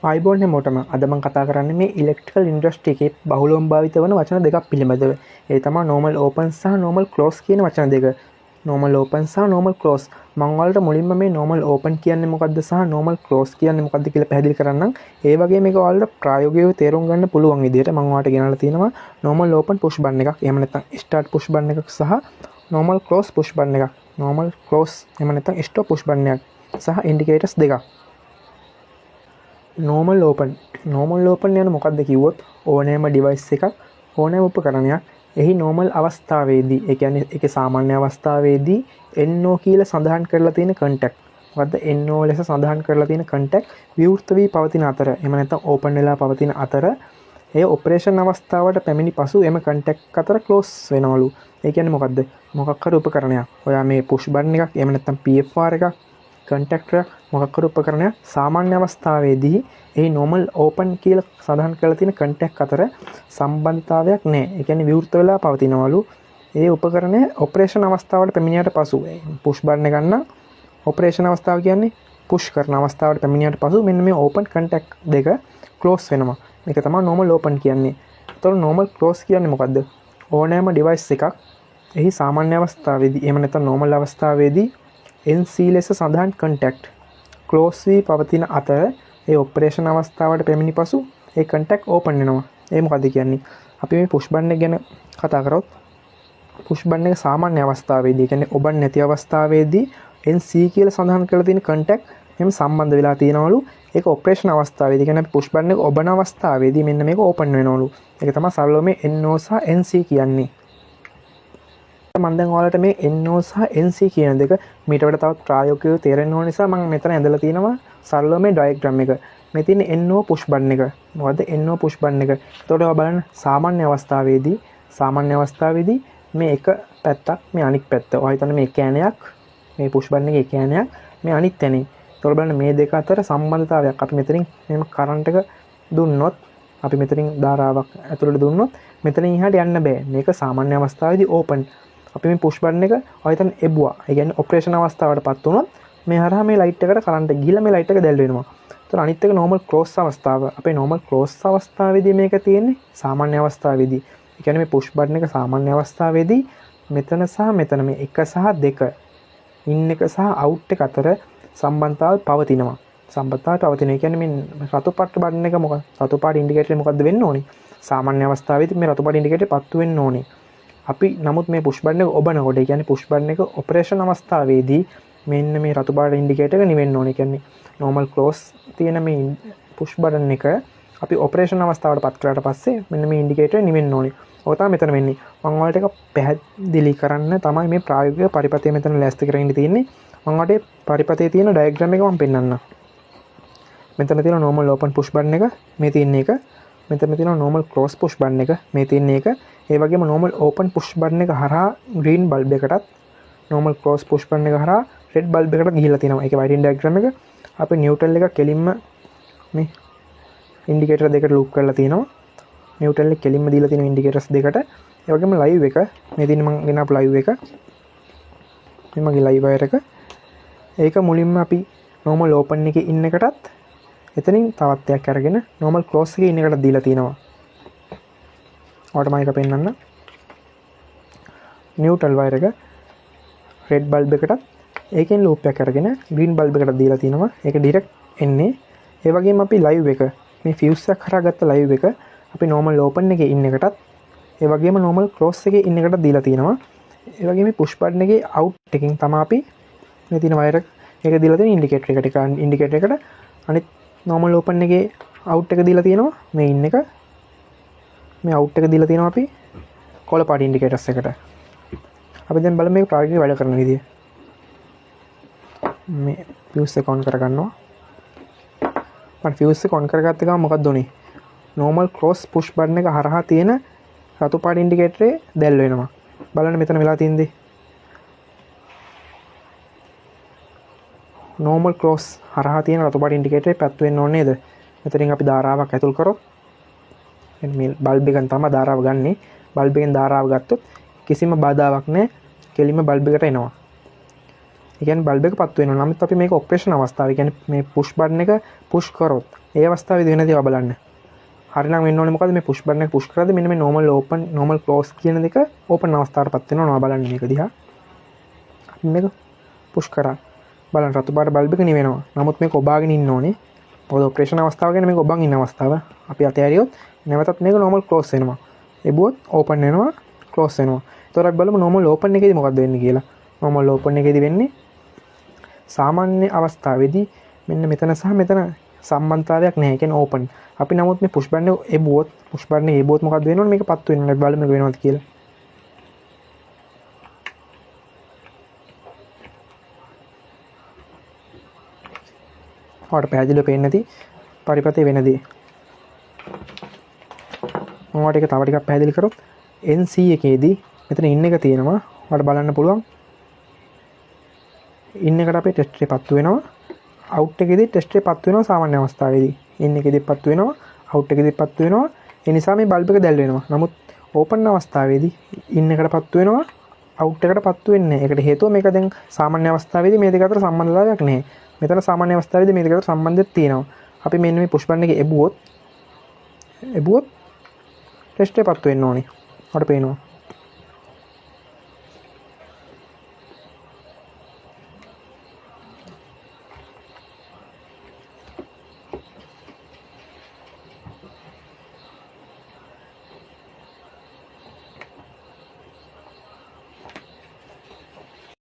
ආයිබෝන් හැමෝටම අද මම කතා කරන්නේ මේ ඉලෙක්ට්‍රිකල් ඉන්ඩස්ට්‍රි එකේ බහුලවම භාවිත වන වචන දෙකක් පිළිබඳව. ඒ තමයි normal open සහ normal close කියන වචන දෙක. normal open සහ normal close. මම ඔයාලට මුලින්ම මේ normal open කියන්නේ මොකද්ද සහ normal close කියන්නේ මොකද්ද කියලා පැහැදිලි කරන්නම්. ඒ වගේම මේක ඔයාලට ප්‍රායෝගිකව තේරුම් ගන්න පුළුවන් විදිහට මම ඔයාලට ගෙනල්ලා තියෙනවා normal open push button එකක්. එහෙම නැත්නම් start push button එකක් සහ normal close push button එකක්. normal close එහෙම නැත්නම් stop push button එකක් සහ indicators දෙකක්. normal open යන මොකක්ද කිව්වොත් ඕනෑම ඩිවයිස් එකක් ඕනෑම උපකරණයක් එහි normal අවස්ථාවේදී ඒ කියන්නේ ඒකේ සාමාන්‍ය අවස්ථාවේදී NO කියලා සඳහන් කරලා තියෙන contact මොකද්ද NO ලෙස සඳහන් කරලා තියෙන contact විවෘත වී පවතින අතර එහෙම නැත්නම් open වෙලා පවතින අතර ඒ ඔපරේෂන් අවස්ථාවට පැමිණි පසු එම contact අතර close වෙනවලු. ඒ කියන්නේ මොකද්ද? මොකක් හරි උපකරණයක්. ඔයා මේ push button එකක් එහෙම නැත්නම් PFR එකක් contactor මොකක් හරි උපකරණයක් සාමාන්‍ය අවස්ථාවේදී ඒ normal open කියලා සඳහන් කරලා තියෙන contact අතර සම්බන්ධතාවයක් නැහැ. ඒ කියන්නේ විවෘත වෙලා පවතිනවලු. ඒ උපකරණය ඔපරේෂන් අවස්ථාවට පැමිණියට පසු push button එක ගන්න ඔපරේෂන් අවස්ථාව කියන්නේ push කරන අවස්ථාවට පැමිණියට පසු මෙන්න මේ open contact දෙක close වෙනවා. මේක තමයි normal open කියන්නේ. ඒතකොට normal close කියන්නේ මොකද්ද? ඕනෑම device එකක් එහි සාමාන්‍ය අවස්ථාවේදී එහෙම නැත්නම් normal අවස්ථාවේදී NC ලෙස සඳහන් contact close වී පවතින අතර ඒ ඔපරේෂන් අවස්ථාවට පැමිණි පසු ඒ contact open වෙනවා. ඒ මොකද්ද කියන්නේ? අපි මේ push button එක ගැන කතා කරොත් push button එක සාමාන්‍ය අවස්ථාවේදී කියන්නේ ඔබන් නැති අවස්ථාවේදී NC කියලා සඳහන් කරලා තියෙන contact එහෙම සම්බන්ධ වෙලා තියෙනවලු. ඒක ඔපරේෂන් අවස්ථාවේදී කියන්නේ අපි push button එක ඔබන අවස්ථාවේදී මෙන්න මේක open වෙනවලු. ඒක තමයි සරලව මේ NO සහ NC කියන්නේ. මම දැන් ඔයාලට මේ NO සහ NC කියන දෙක මීට වඩා තවත් ප්‍රායෝගිකව තේරෙන්න ඕන නිසා මම මෙතන ඇඳලා තියෙනවා සරලව මේ ඩයග්‍රෑම් එක. මේ තියෙන NO push button එක. මොකද්ද NO push button එක? එතකොට ඔයා බලන්න සාමාන්‍ය අවස්ථාවේදී මේ එක පැත්තක් මේ අනිත් පැත්ත. ඔයා හිතන්න මේ කෑනයක් මේ push button එකේ කෑනයක් මේ අනිත් තැනින්. එතකොට බලන්න මේ දෙක අතර සම්බන්ධතාවයක් අපි මෙතනින් මේ කරන්ට් එක දුන්නොත් අපි මෙතනින් ධාරාවක් ඇතුළට දුන්නොත් මෙතනින් එහාට යන්න බෑ. මේක සාමාන්‍ය අවස්ථාවේදී open. අපි මේ push button එක ඔයතන එබුවා. ඒ කියන්නේ ඔපරේෂන් අවස්ථාවටපත් වුණොත් මේ හරහා මේ ලයිට් එකට කරන්ට් ගිහිල්ලා මේ ලයිට් එක දැල් වෙනවා. ඒතර අනිත් එක normal close අවස්ථාව. අපේ normal close අවස්ථාවේදී මේක තියෙන්නේ සාමාන්‍ය අවස්ථාවේදී. ඒ කියන්නේ මේ push button එක සාමාන්‍ය අවස්ථාවේදී මෙතන සහ මෙතන මේ 1 සහ 2 in එක සහ out එක අතර සම්බන්ධතාවය පවතිනවා. සම්බන්ධතාවය පවතිනවා. ඒ කියන්නේ මේ රතු පාට බටන් එක මොකක්ද? රතු පාට ඉන්ඩිකේටර් මොකද්ද වෙන්න ඕනේ? සාමාන්‍ය අවස්ථාවේදී මේ රතු පාට ඉන්ඩිකේටර් පත්තු වෙන්න ඕනේ. අපි නමුත් මේ push button එක ඔබනකොට ඒ කියන්නේ push button එක ඔපරේෂන් අවස්ථාවේදී මෙන්න මේ රතු පාට ඉන්ඩිකේටර් එක නිවෙන්න ඕනේ. කියන්නේ normal close තියෙන මේ push button එක අපි ඔපරේෂන් අවස්ථාවට පත් කරාට පස්සේ මෙන්න මේ ඉන්ඩිකේටර් නිවෙන්න ඕනේ. ඔක තමයි මෙතන වෙන්නේ. මම ඔයාලට එක පැහැදිලි කරන්න තමයි මේ ප්‍රායෝගික පරිපථය මෙතන ලෑස්ති කරගෙන තියෙන්නේ. මම ඔයාලට පරිපථයේ තියෙන ඩයග්‍රෑම් එක මම පෙන්නන්නම්. මෙතන තියෙන normal open push button එක මේ තියෙන එක. මෙතන තියෙන normal close push button එක මේ තියෙන එක. ඒ වගේම normal open push button එක හරහා green bulb එකටත් normal close push button එක හරහා red bulb එකට ගිහිල්ලා තියෙනවා. ඒකේ wiring diagram එක අපි neutral එක කෙලින්ම මේ indicator දෙකට loop කරලා තියෙනවා. neutral එක කෙලින්ම දීලා තියෙන indicators දෙකට. ඒ වගේම live එක මේ තියෙන මම ගෙනාපු live එක මේ මගේ live wire එක. ඒක මුලින්ම අපි normal open එකේ ඉන්න එකටත් එතනින් තවත් එකක් අරගෙන normal close එකේ ඉන්න එකට දීලා තියෙනවා. ඔයාලට මම එක පෙන්නන්න. neutral wire එක red bulb එකටත් ඒකෙන් loop එකක් අරගෙන green bulb එකට දීලා තිනවා. ඒක direct එන්නේ. ඒ වගේම අපි live එක මේ fuse එක කරා ගත්ත live එක අපි normal open එකේ ඉන්න එකටත් ඒ වගේම normal close එකේ ඉන්න එකටත් දීලා තිනවා. ඒ වගේම මේ push button එකේ out එකකින් තමයි අපි මේ තියෙන wire එක දීලා තියෙන indicator එකට. ඒක indicator එකට අනිත් normal open එකේ out එක දීලා තියෙනවා. මේ in එක මේ out එක දීලා තියෙනවා අපි කොළ පාට indicators එකට. අපි දැන් බලමු මේක ප්‍රායෝගිකව වැඩ කරන විදිය. මේ fuse එක on කරගන්නවා. මම fuse එක on කරගත්ත ගමන් මොකක්ද උනේ? normal close push button එක හරහා තියෙන රතු පාට ඉන්ඩිකේටරේ දැල් වෙනවා. බලන්න මෙතන වෙලා තියෙන්නේ. normal close හරහා තියෙන රතු පාට ඉන්ඩිකේටරේ පැත්ත වෙන්න ඕනේ නේද? මෙතනින් අපි ධාරාවක් ඇතුල් කරොත් මේ බල්බ් එකෙන් තමයි ධාරාව ගන්නෙ. බල්බ් එකෙන් ධාරාව ගත්තොත් කිසිම බාධාවක් නැහැ. කෙලින්ම බල්බ් එකට එනවා. ඒ කියන්නේ බල්බ් එක පත්තු වෙනවා. නමුත් අපි මේක ඔපරේෂන් අවස්ථාව. ඒ කියන්නේ මේ පුෂ් බටන් එක පුෂ් කරොත් ඒ අවස්ථාවේදී වෙන දේවල් බලන්න. හරිනම් වෙන්න ඕනේ මොකද මේ පුෂ් බටන් එක පුෂ් කරද්දී මෙන්න මේ normal open normal close කියන දෙක open අවස්ථාවටපත් වෙනවා. බලන්න මේක දිහා. අපි මේක පුෂ් කරා. බලන්න රතු පාට බල්බ් එක නිවෙනවා. නමුත් මේක ඔබාගෙන ඉන්න ඕනේ. මොකද ඔපරේෂන් අවස්ථාව කියන්නේ මේක ඔබන් ඉන්න අවස්ථාව. අපි අතෑරියොත් නැවතත් මේක normal close වෙනවා. එබුවොත් open වෙනවා close වෙනවා. ඒතකොට අපි බලමු normal open එකේදී මොකක්ද වෙන්නේ කියලා. normal open එකේදී වෙන්නේ සාමාන්‍ය අවස්ථාවේදී මෙන්න මෙතන සහ මෙතන සම්බන්ධතාවයක් නැහැ. කියන්නේ open. අපි නමුත් මේ push button එක එබුවොත් push button එක එබුවොත් මොකක්ද වෙනවනේ මේක පත්තු වෙනවා. බලමු මේක වෙනවද කියලා. ඔයාලට පැහැදිලිව පේන්නේ නැති පරිපතේ වෙනදී. මම ඔයාලට ඒක තව ටිකක් පැහැදිලි කරොත් NC එකේදී මෙතන ඉන් එක තියෙනවා. ඔයාලට බලන්න පුළුවන්. ඉන් එකට අපේ ටෙස්ට් එකේ පත්තු වෙනවා. අවුට් එකේදී ටෙස්ට් එකේ පත්තු වෙනවා සාමාන්‍ය අවස්ථාවේදී. ඉන් එකේදී පත්තු වෙනවා. අවුට් එකේදී පත්තු වෙනවා. ඒ නිසා මේ බල්බ් එක දැල් වෙනවා. නමුත් ඕපන් අවස්ථාවේදී ඉන් එකට පත්තු වෙනවා. අවුට් එකට පත්තු වෙන්නේ නැහැ. ඒකට හේතුව මේක දැන් සාමාන්‍ය අවස්ථාවේදී මේ දෙක අතර සම්බන්ධතාවයක් නැහැ. මෙතන සාමාන්‍ය අවස්ථාවේදී මේ දෙක අතර සම්බන්ධයක් තියෙනවා. අපි මෙන්න මේ පුෂ් බටන් එක එබුවොත් ටෙස්ට් එක පත්තු වෙන්න ඕනේ. අපිට පේනවා.